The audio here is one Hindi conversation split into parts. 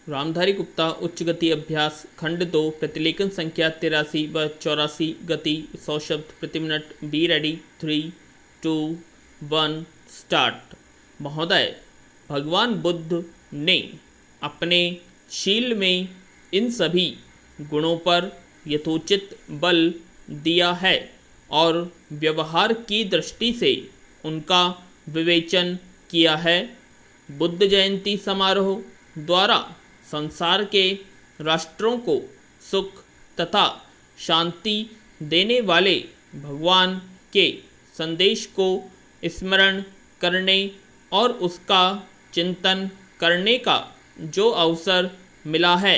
रामधारी गुप्ता उच्च गति अभ्यास खंड 2 प्रतिलेखन संख्या 83 व 84 गति 100 शब्द प्रति मिनट। Be ready 3 2 1 start. महोदय, भगवान बुद्ध ने अपने शील में इन सभी गुणों पर यथोचित बल दिया है और व्यवहार की दृष्टि से उनका विवेचन किया है। बुद्ध जयंती समारोह द्वारा संसार के राष्ट्रों को सुख तथा शांति देने वाले भगवान के संदेश को स्मरण करने और उसका चिंतन करने का जो अवसर मिला है,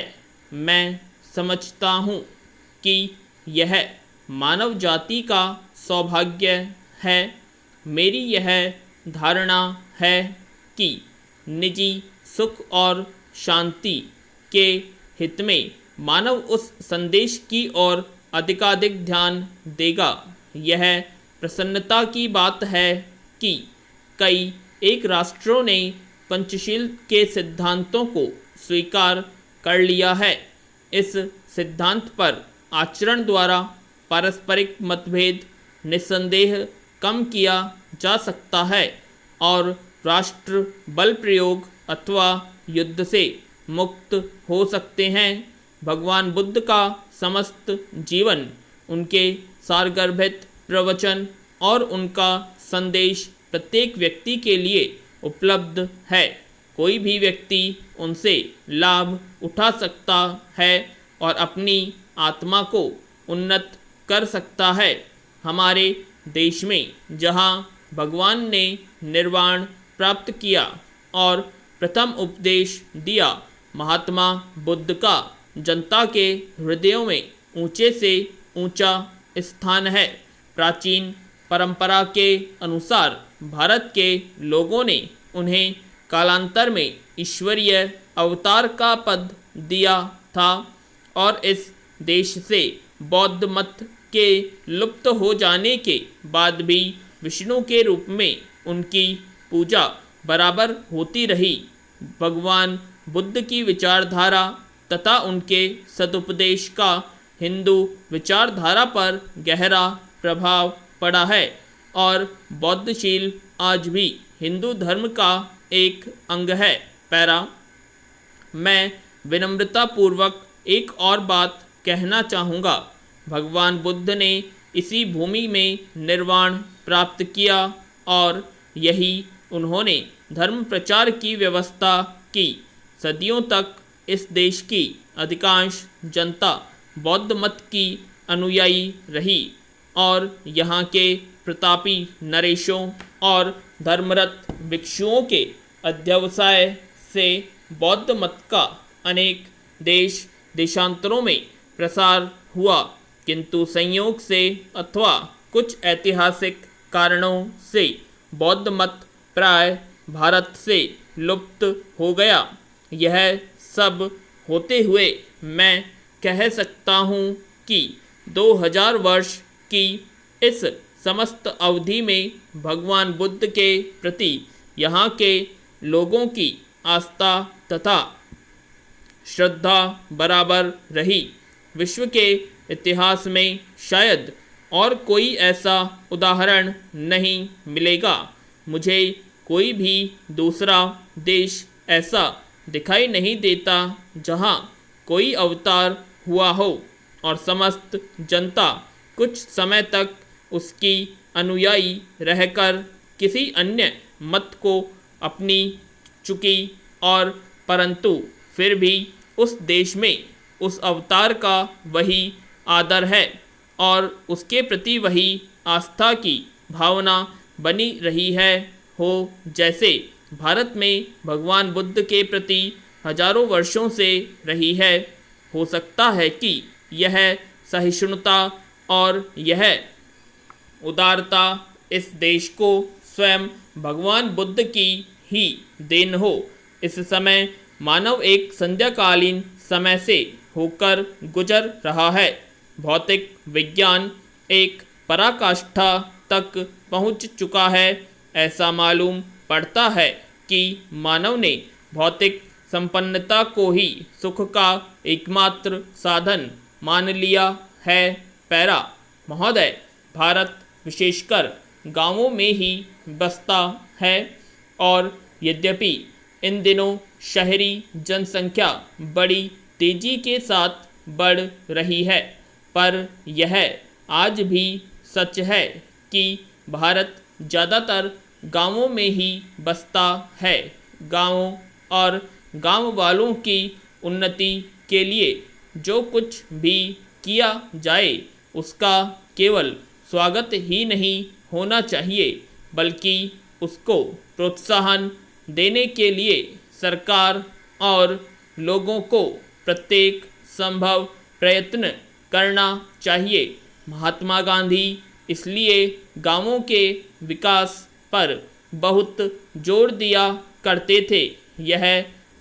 मैं समझता हूँ कि यह मानव जाति का सौभाग्य है। मेरी यह धारणा है कि निजी सुख और शांति के हित में मानव उस संदेश की ओर अधिकाधिक ध्यान देगा। यह प्रसन्नता की बात है कि कई एक राष्ट्रों ने पंचशील के सिद्धांतों को स्वीकार कर लिया है। इस सिद्धांत पर आचरण द्वारा पारस्परिक मतभेद निस्संदेह कम किया जा सकता है और राष्ट्र बल प्रयोग अथवा युद्ध से मुक्त हो सकते हैं। भगवान बुद्ध का समस्त जीवन, उनके सारगर्भित प्रवचन और उनका संदेश प्रत्येक व्यक्ति के लिए उपलब्ध है। कोई भी व्यक्ति उनसे लाभ उठा सकता है और अपनी आत्मा को उन्नत कर सकता है। हमारे देश में जहाँ भगवान ने निर्वाण प्राप्त किया और प्रथम उपदेश दिया, महात्मा बुद्ध का जनता के हृदयों में ऊंचे से ऊंचा स्थान है। प्राचीन परंपरा के अनुसार भारत के लोगों ने उन्हें कालांतर में ईश्वरीय अवतार का पद दिया था और इस देश से बौद्ध मत के लुप्त हो जाने के बाद भी विष्णु के रूप में उनकी पूजा बराबर होती रही। भगवान बुद्ध की विचारधारा तथा उनके सदुपदेश का हिंदू विचारधारा पर गहरा प्रभाव पड़ा है और बौद्धशील आज भी हिंदू धर्म का एक अंग है। पैरा, मैं विनम्रतापूर्वक एक और बात कहना चाहूँगा। भगवान बुद्ध ने इसी भूमि में निर्वाण प्राप्त किया और यही उन्होंने धर्म प्रचार की व्यवस्था की। सदियों तक इस देश की अधिकांश जनता बौद्ध मत की अनुयायी रही और यहाँ के प्रतापी नरेशों और धर्मरत भिक्षुओं के अध्यवसाय से बौद्ध मत का अनेक देश देशांतरों में प्रसार हुआ, किंतु संयोग से अथवा कुछ ऐतिहासिक कारणों से बौद्ध मत प्राय भारत से लुप्त हो गया। यह सब होते हुए मैं कह सकता हूँ कि 2000 वर्ष की इस समस्त अवधि में भगवान बुद्ध के प्रति यहाँ के लोगों की आस्था तथा श्रद्धा बराबर रही। विश्व के इतिहास में शायद और कोई ऐसा उदाहरण नहीं मिलेगा। मुझे कोई भी दूसरा देश ऐसा दिखाई नहीं देता जहाँ कोई अवतार हुआ हो और समस्त जनता कुछ समय तक उसकी अनुयायी रहकर किसी अन्य मत को अपनी चुकी और परंतु फिर भी उस देश में उस अवतार का वही आदर है और उसके प्रति वही आस्था की भावना बनी रही है हो जैसे भारत में भगवान बुद्ध के प्रति हजारों वर्षों से रही है। हो सकता है कि यह सहिष्णुता और यह उदारता इस देश को स्वयं भगवान बुद्ध की ही देन हो। इस समय मानव एक संध्याकालीन समय से होकर गुजर रहा है। भौतिक विज्ञान एक पराकाष्ठा तक पहुंच चुका है। ऐसा मालूम पड़ता है कि मानव ने भौतिक संपन्नता को ही सुख का एकमात्र साधन मान लिया है। पैरा महोदय, भारत विशेषकर गांवों में ही बसता है और यद्यपि इन दिनों शहरी जनसंख्या बड़ी तेजी के साथ बढ़ रही है, पर यह आज भी सच है कि भारत ज़्यादातर गांवों में ही बसता है। गांवों और गांव वालों की उन्नति के लिए जो कुछ भी किया जाए उसका केवल स्वागत ही नहीं होना चाहिए, बल्कि उसको प्रोत्साहन देने के लिए सरकार और लोगों को प्रत्येक संभव प्रयत्न करना चाहिए। महात्मा गांधी इसलिए गांवों के विकास पर बहुत जोर दिया करते थे। यह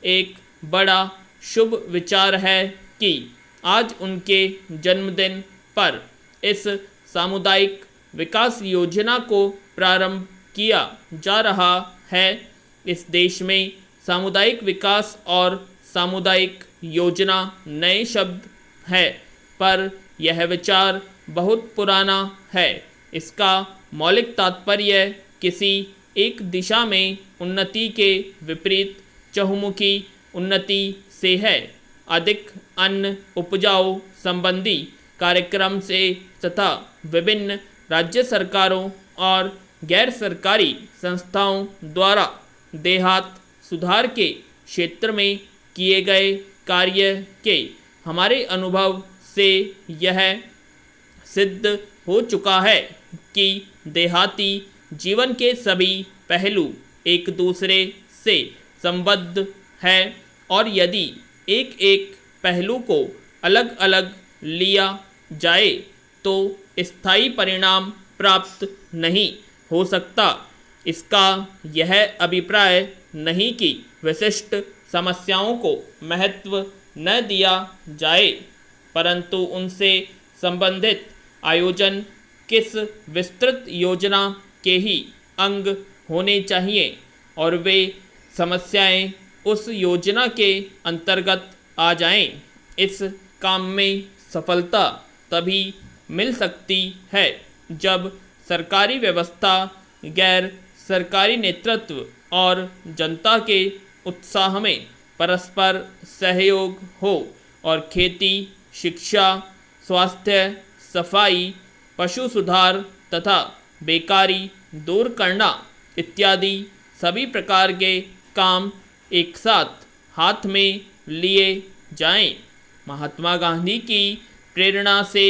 एक बड़ा शुभ विचार है कि आज उनके जन्मदिन पर इस सामुदायिक विकास योजना को प्रारंभ किया जा रहा है। इस देश में सामुदायिक विकास और सामुदायिक योजना नए शब्द है, पर यह विचार बहुत पुराना है। इसका मौलिक तात्पर्य किसी एक दिशा में उन्नति के विपरीत चहुमुखी उन्नति से है। अधिक अन्न उपजाऊ संबंधी कार्यक्रम से तथा विभिन्न राज्य सरकारों और गैर सरकारी संस्थाओं द्वारा देहात सुधार के क्षेत्र में किए गए कार्य के हमारे अनुभव से यह सिद्ध हो चुका है कि देहाती जीवन के सभी पहलू एक दूसरे से संबद्ध है और यदि एक एक पहलू को अलग अलग लिया जाए तो स्थायी परिणाम प्राप्त नहीं हो सकता। इसका यह अभिप्राय नहीं कि विशिष्ट समस्याओं को महत्व न दिया जाए, परंतु उनसे संबंधित आयोजन किस विस्तृत योजना के ही अंग होने चाहिए और वे समस्याएं उस योजना के अंतर्गत आ जाएं। इस काम में सफलता तभी मिल सकती है जब सरकारी व्यवस्था, गैर सरकारी नेतृत्व और जनता के उत्साह में परस्पर सहयोग हो और खेती, शिक्षा, स्वास्थ्य, सफाई, पशु सुधार तथा बेकारी दूर करना इत्यादि सभी प्रकार के काम एक साथ हाथ में लिए जाएं। महात्मा गांधी की प्रेरणा से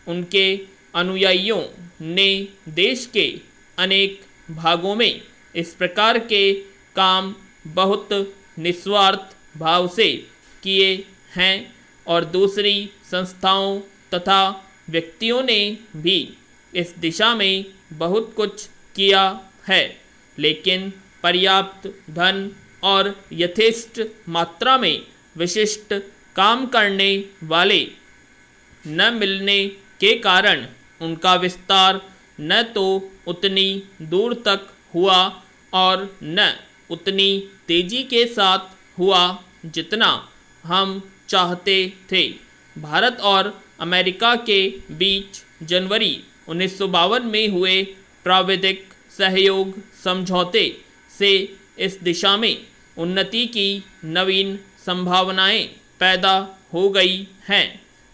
उनके अनुयायियों ने देश के अनेक भागों में इस प्रकार के काम बहुत निस्वार्थ भाव से किए हैं और दूसरी संस्थाओं तथा व्यक्तियों ने भी इस दिशा में बहुत कुछ किया है, लेकिन पर्याप्त धन और यथेष्ट मात्रा में विशिष्ट काम करने वाले न मिलने के कारण उनका विस्तार न तो उतनी दूर तक हुआ और न उतनी तेजी के साथ हुआ जितना हम चाहते थे। भारत और अमेरिका के बीच जनवरी 1952 में हुए प्राविधिक सहयोग समझौते से इस दिशा में उन्नति की नवीन संभावनाएं पैदा हो गई हैं।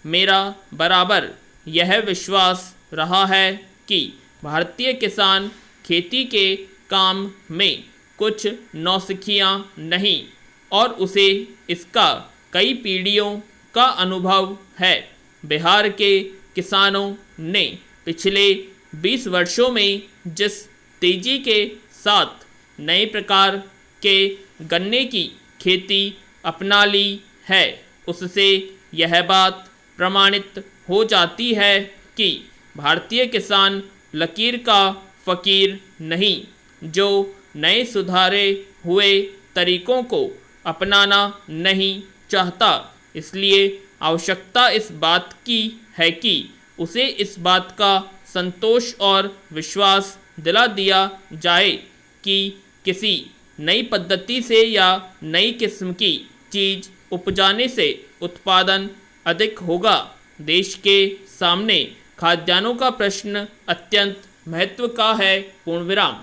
मेरा बराबर यह विश्वास रहा है कि भारतीय किसान खेती के काम में कुछ नौसिखियां नहीं और उसे इसका कई पीढ़ियों का अनुभव है। बिहार के किसानों ने पिछले 20 वर्षों में जिस तेजी के साथ नए प्रकार के गन्ने की खेती अपना ली है, उससे यह बात प्रमाणित हो जाती है कि भारतीय किसान लकीर का फ़कीर नहीं, जो नए सुधारे हुए तरीकों को अपनाना नहीं चाहता। इसलिए आवश्यकता इस बात की है कि उसे इस बात का संतोष और विश्वास दिला दिया जाए कि किसी नई पद्धति से या नई किस्म की चीज उपजाने से उत्पादन अधिक होगा। देश के सामने खाद्यान्नों का प्रश्न अत्यंत महत्व का है। पूर्ण विराम।